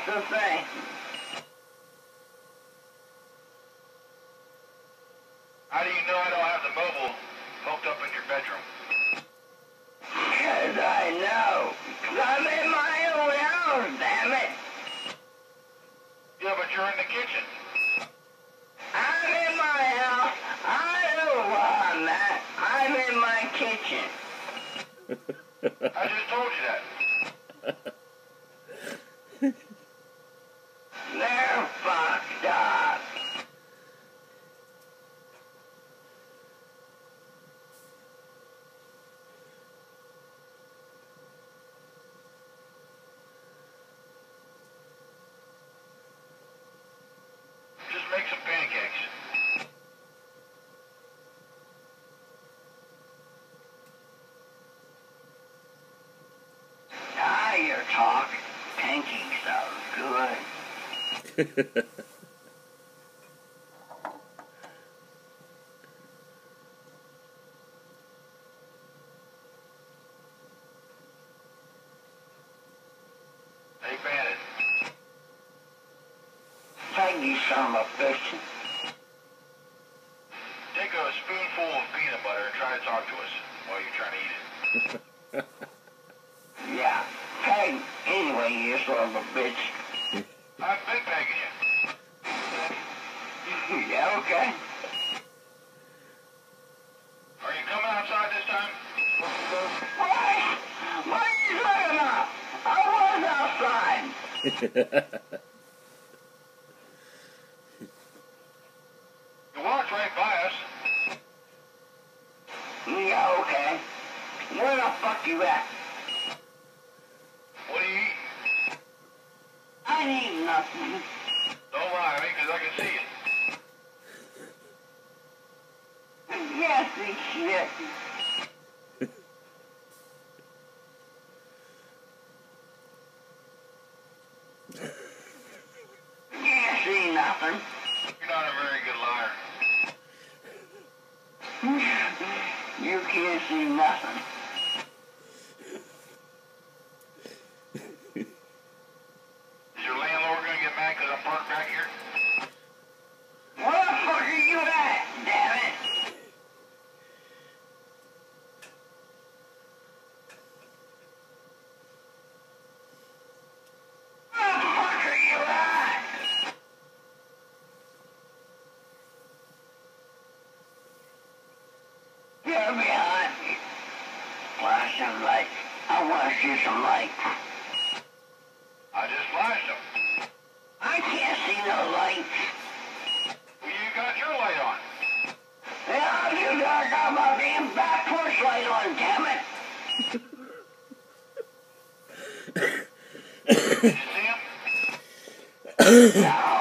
the thing. How do you know I don't have the mobile hooked up in your bedroom? Because I know. 'Cause I'm in my own house, damn it. Yeah, but you're in the kitchen. I'm in my house. I know where I'm at. I'm in my kitchen. I just told you that. They're fucked up. Just make some pancakes. Ah, your talk. Pancakes sound good. Hey, Bandit. Thank you, son of a bitch. Take a spoonful of peanut butter and try to talk to us while you're trying to eat it. Yeah. Hey, anyway, you son of a bitch. I'm big pegging you. Yeah, okay. Are you coming outside this time? What? What are you talking about? I was outside. You walked right by us. Yeah, okay. Where the fuck you at? What do you eat? I ain't nothing. Don't lie to me, because I can see it. Yes, shit. Can't see nothing. You're not a very good liar. You can't see nothing. Is your landlord going to get mad because I'm parked back here? Where the fuck are you at, damn it? Where the fuck are you at? You're behind me. Flash some light. I want to see some light. I just flashed them. I can't see no lights. Well, you got your light on. Yeah, you got my damn back porch light on, damn it. Did you see him? No.